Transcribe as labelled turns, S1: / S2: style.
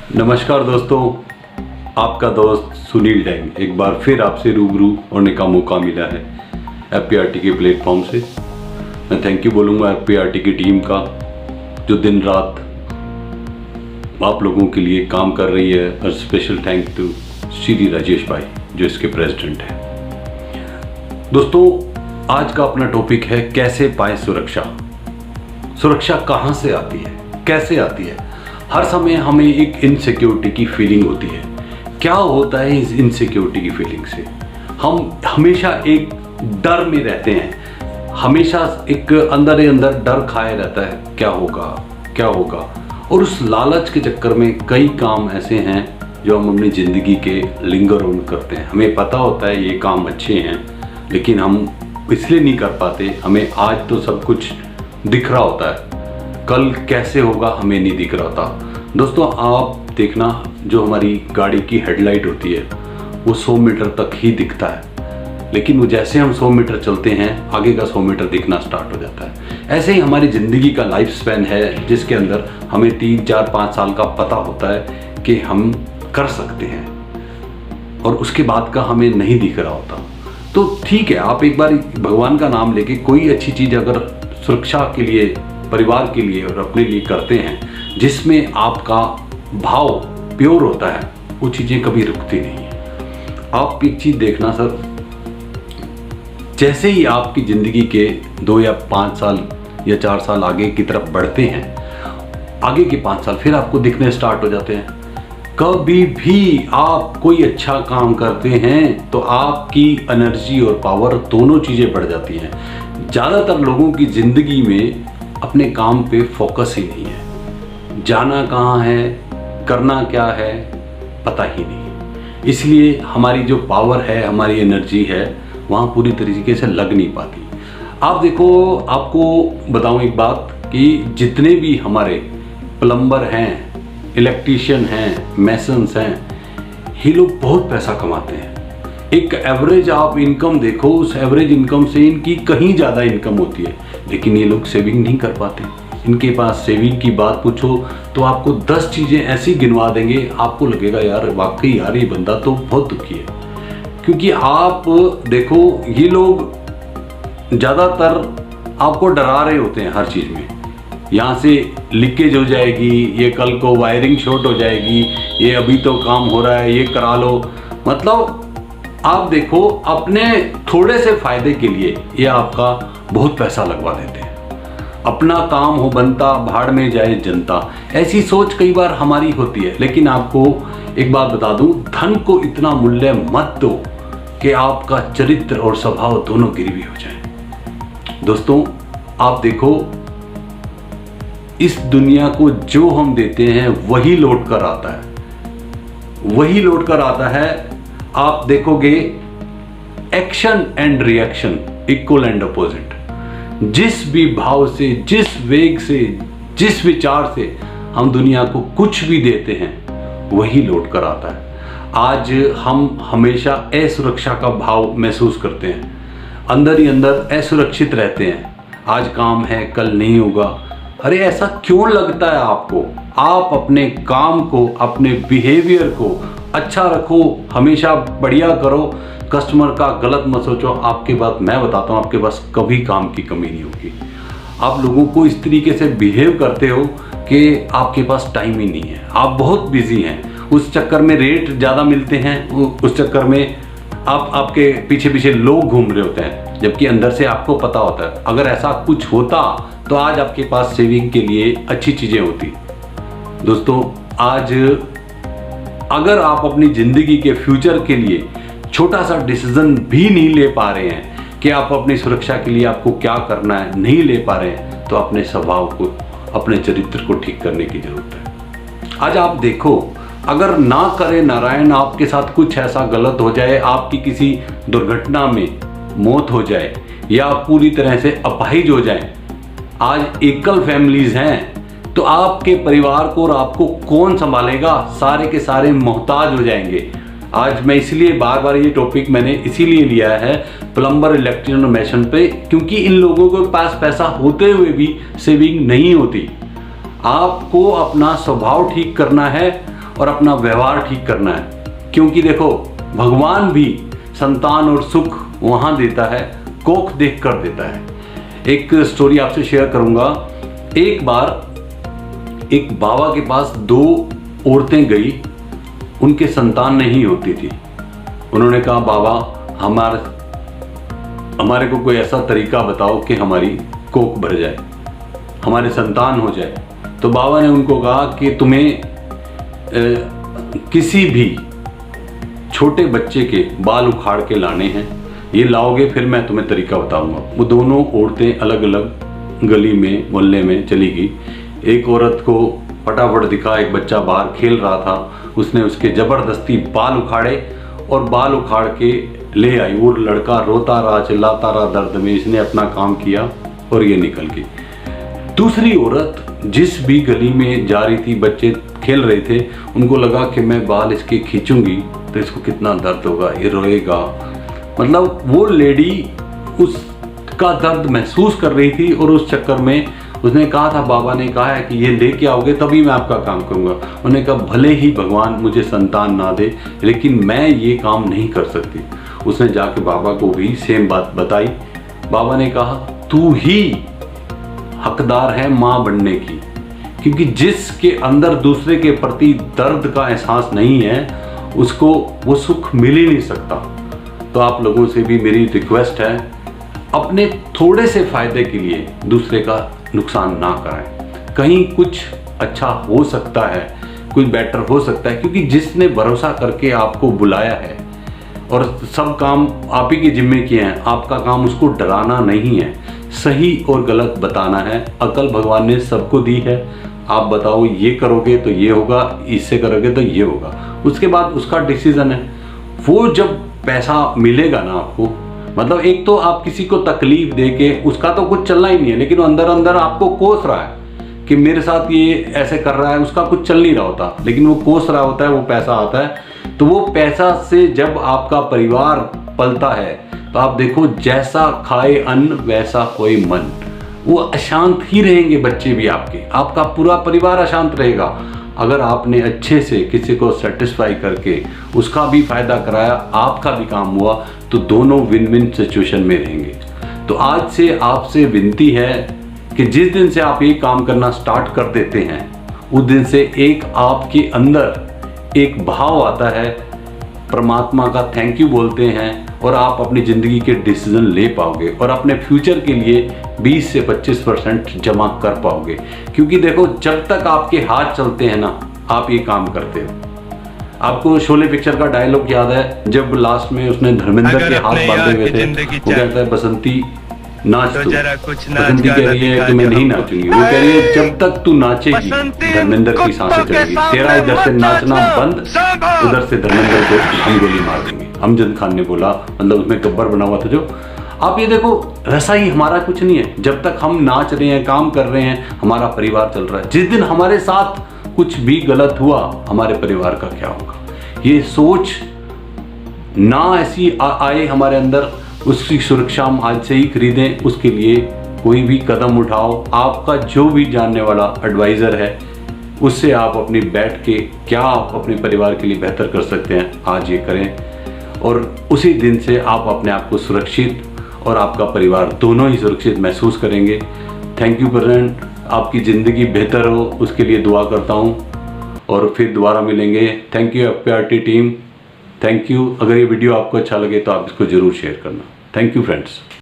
S1: नमस्कार दोस्तों, आपका दोस्त सुनील डैंग एक बार फिर आपसे रूबरू होने का मौका मिला है एफपीआरटी के प्लेटफॉर्म से। मैं थैंक यू बोलूँगा एफपीआरटी की टीम का, जो दिन रात आप लोगों के लिए काम कर रही है। और special thank to Shri Rajesh भाई जो इसके प्रेसिडेंट हैं। दोस्तों, आज का अपना टॉपिक है कैसे पाएं सुरक्षा। सुरक्षा कहाँ से आती है, कैसे आती है। हर समय हमें एक इनसिक्योरिटी की फीलिंग होती है। क्या होता है इस इनसिक्योरिटी की फीलिंग से? हम हमेशा एक डर में रहते हैं, हमेशा एक अंदर ही अंदर डर खाए रहता है, क्या होगा क्या होगा। और उस लालच के चक्कर में कई काम ऐसे हैं जो हम अपनी ज़िंदगी के लिंगर ऑन करते हैं। हमें पता होता है ये काम अच्छे हैं, लेकिन हम इसलिए नहीं कर पाते। हमें आज तो सब कुछ दिख रहा होता है, कल कैसे होगा हमें नहीं दिख रहा था। दोस्तों, आप देखना, जो हमारी गाड़ी की हेडलाइट होती है वो 100 मीटर तक ही दिखता है, लेकिन वो जैसे हम 100 मीटर चलते हैं आगे का 100 मीटर दिखना स्टार्ट हो जाता है। ऐसे ही हमारी ज़िंदगी का लाइफ स्पैन है, जिसके अंदर हमें 3, 4, 5 साल का पता होता है कि हम कर सकते हैं, और उसके बाद का हमें नहीं दिख रहा होता। तो ठीक है, आप एक बार भगवान का नाम लेके कोई अच्छी चीज़ अगर सुरक्षा के लिए, परिवार के लिए और अपने लिए करते हैं, जिसमें आपका भाव प्योर होता है, वो चीज़ें कभी रुकती नहीं है। आप एक चीज़ देखना सर, जैसे ही आपकी ज़िंदगी के 2 या 5 साल या 4 साल आगे की तरफ बढ़ते हैं, आगे के 5 साल फिर आपको दिखने स्टार्ट हो जाते हैं। कभी भी आप कोई अच्छा काम करते हैं तो आपकी एनर्जी और पावर दोनों चीज़ें बढ़ जाती हैं। ज़्यादातर लोगों की ज़िंदगी में अपने काम पे फोकस ही नहीं है, जाना कहाँ है, करना क्या है, पता ही नहीं। इसलिए हमारी जो पावर है, हमारी एनर्जी है, वहाँ पूरी तरीके से लग नहीं पाती। आप देखो, आपको बताऊँ एक बात कि जितने भी हमारे प्लम्बर हैं, इलेक्ट्रीशियन हैं, मैसन्स हैं, ये लोग बहुत पैसा कमाते हैं। एक एवरेज आप इनकम देखो, उस एवरेज इनकम से इनकी कहीं ज़्यादा इनकम होती है, लेकिन ये लोग सेविंग नहीं कर पाते। इनके पास सेविंग की बात पूछो तो आपको 10 चीज़ें ऐसी गिनवा देंगे, आपको लगेगा यार वाकई यार ये बंदा तो बहुत दुखी है। क्योंकि आप देखो, ये लोग ज़्यादातर आपको डरा रहे होते हैं हर चीज़ में। यहाँ से लीकेज हो जाएगी, ये कल को वायरिंग शॉर्ट हो जाएगी, ये अभी तो काम हो रहा है, ये करा लो। मतलब आप देखो, अपने थोड़े से फायदे के लिए ये आपका बहुत पैसा लगवा देते हैं। अपना काम हो बनता, भाड़ में जाए जनता, ऐसी सोच कई बार हमारी होती है। लेकिन आपको एक बात बता दूं, धन को इतना मूल्य मत दो कि आपका चरित्र और स्वभाव दोनों गिरवी हो जाए। दोस्तों, आप देखो, इस दुनिया को जो हम देते हैं वही लौट कर आता है, वही लौट कर आता है। आप देखोगे, action and reaction equal and opposite. जिस भी भाव से, जिस वेग से, जिस विचार से हम दुनिया को कुछ भी देते हैं, वही लौट कर आता है। आज हम हमेशा असुरक्षा का भाव महसूस करते हैं, अंदर ही अंदर असुरक्षित रहते हैं। आज काम है, कल नहीं होगा। अरे ऐसा क्यों लगता है आपको? आप अपने काम को, अपने बिहेवियर को अच्छा रखो, हमेशा बढ़िया करो, कस्टमर का गलत मत सोचो। आपके पास, मैं बताता हूँ, आपके पास कभी काम की कमी नहीं होगी। आप लोगों को इस तरीके से बिहेव करते हो कि आपके पास टाइम ही नहीं है, आप बहुत बिजी हैं। उस चक्कर में रेट ज़्यादा मिलते हैं, उस चक्कर में आपके पीछे पीछे लोग घूम रहे होते हैं, जबकि अंदर से आपको पता होता है अगर ऐसा कुछ होता तो आज आपके पास सेविंग के लिए अच्छी चीज़ें होती। दोस्तों, आज अगर आप अपनी ज़िंदगी के फ्यूचर के लिए छोटा सा डिसीजन भी नहीं ले पा रहे हैं कि आप अपनी सुरक्षा के लिए आपको क्या करना है, नहीं ले पा रहे हैं, तो अपने स्वभाव को, अपने चरित्र को ठीक करने की ज़रूरत है। आज आप देखो, अगर ना करे नारायण, आपके साथ कुछ ऐसा गलत हो जाए, आपकी किसी दुर्घटना में मौत हो जाए या पूरी तरह से अपाहिज हो जाए, आज एकल फैमिलीज हैं, तो आपके परिवार को और आपको कौन संभालेगा? सारे के सारे मोहताज हो जाएंगे। आज मैं इसलिए बार बार ये टॉपिक मैंने इसीलिए लिया है प्लम्बर, इलेक्ट्रिशियन और मैसन पे, क्योंकि इन लोगों के पास पैसा होते हुए भी सेविंग नहीं होती। आपको अपना स्वभाव ठीक करना है और अपना व्यवहार ठीक करना है। क्योंकि देखो, भगवान भी संतान और सुख वहाँ देता है, कोख देख कर देता है। एक स्टोरी आपसे शेयर करूँगा। एक बार एक बाबा के पास 2 औरतें गई, उनके संतान नहीं होती थी। उन्होंने कहा, बाबा हमारे को कोई ऐसा तरीका बताओ कि हमारी कोख भर जाए, हमारे संतान हो जाए। तो बाबा ने उनको कहा कि तुम्हें किसी भी छोटे बच्चे के बाल उखाड़ के लाने हैं, ये लाओगे फिर मैं तुम्हें तरीका बताऊंगा। वो दोनों औरतें अलग अलग गली में मोहल्ले में चली गई। एक औरत को फटाफट दिखा, एक बच्चा बाहर खेल रहा था, उसने उसके ज़बरदस्ती बाल उखाड़े और बाल उखाड़ के ले आई। वो लड़का रोता रहा, चिल्लाता रहा दर्द में। इसने अपना काम किया और ये निकल गई। दूसरी औरत जिस भी गली में जा रही थी, बच्चे खेल रहे थे, उनको लगा कि मैं बाल इसके खींचूंगी तो इसको कितना दर्द होगा, ये रोएगा। मतलब वो लेडी उसका दर्द महसूस कर रही थी और उस चक्कर में उसने कहा था, बाबा ने कहा है कि ये लेके आओगे तभी मैं आपका काम करूँगा। उन्होंने कहा, भले ही भगवान मुझे संतान ना दे लेकिन मैं ये काम नहीं कर सकती। उसने जाके बाबा को भी सेम बात बताई। बाबा ने कहा, तू ही हकदार है माँ बनने की, क्योंकि जिसके अंदर दूसरे के प्रति दर्द का एहसास नहीं है उसको वो सुख मिल ही नहीं सकता। तो आप लोगों से भी मेरी रिक्वेस्ट है, अपने थोड़े से फायदे के लिए दूसरे का नुकसान ना कराएं। कहीं कुछ अच्छा हो सकता है, कुछ बेटर हो सकता है, क्योंकि जिसने भरोसा करके आपको बुलाया है और सब काम आप ही के जिम्मे किए हैं, आपका काम उसको डराना नहीं है, सही और गलत बताना है। अकल भगवान ने सबको दी है। आप बताओ, ये करोगे तो ये होगा, इससे करोगे तो ये होगा, उसके बाद उसका डिसीजन है। वो जब पैसा मिलेगा ना आपको, मतलब एक तो आप किसी को तकलीफ दे के, उसका तो कुछ चलना ही नहीं है, लेकिन वो अंदर अंदर आपको कोस रहा है कि मेरे साथ ये ऐसे कर रहा है, उसका कुछ चल नहीं रहा होता, लेकिन वो कोस रहा होता है, वो पैसा आता है। तो वो पैसा से जब आपका परिवार पलता है तो आप देखो, जैसा खाए अन्न वैसा होए मन। वो अशांत ही रहेंगे बच्चे भी आपके, आपका पूरा परिवार अशांत रहेगा। अगर आपने अच्छे से किसी को सेटिस्फाई करके उसका भी फायदा कराया, आपका भी काम हुआ, तो दोनों विन विन सिचुएशन में रहेंगे। तो आज से आपसे विनती है कि जिस दिन से आप ये काम करना स्टार्ट कर देते हैं, उस दिन से एक आपके अंदर एक भाव आता है, परमात्मा का थैंक यू बोलते हैं और आप अपनी ज़िंदगी के डिसीजन ले पाओगे और अपने फ्यूचर के लिए 20 से 25% जमा कर पाओगे। क्योंकि देखो, जब तक आपके हाथ चलते हैं ना, आप ये काम करते हो। आपको शोले पिक्चर का डायलॉग याद है, जब लास्ट में उसने धर्मेंद्र के हाथ बांधे हुए थे, वो कहता है, बसंती नाच तू। बसंती कह रही है कि मैं नहीं नाचूंगी। वो कह रही है, जब तक तू नाचेगी धर्मेंद्र की सांसें चलेगी। तेरा इधर से नाचना बंद, उधर से धर्मेंद्र को हम गोली मार देंगे। अमजद खान ने बोला, मतलब उसमें गब्बर बना हुआ था जो। आप ये देखो, वैसा ही हमारा कुछ नहीं है। जब तक हम नाच रहे हैं, काम कर रहे हैं, हमारा परिवार चल रहा है। जिस दिन हमारे साथ कुछ भी गलत हुआ, हमारे परिवार का क्या होगा, ये सोच ना ऐसी आए हमारे अंदर, उसकी सुरक्षा हम आज से ही खरीदें। उसके लिए कोई भी कदम उठाओ। आपका जो भी जानने वाला एडवाइज़र है, उससे आप अपनी बैठ के क्या आप अपने परिवार के लिए बेहतर कर सकते हैं, आज ये करें। और उसी दिन से आप अपने आप को सुरक्षित और आपका परिवार दोनों ही सुरक्षित महसूस करेंगे। थैंक यू प्रेजेंट, आपकी ज़िंदगी बेहतर हो उसके लिए दुआ करता हूँ और फिर दोबारा मिलेंगे। Thank you FPRT team, thank you. अगर ये वीडियो आपको अच्छा लगे तो आप इसको ज़रूर शेयर करना। Thank you friends.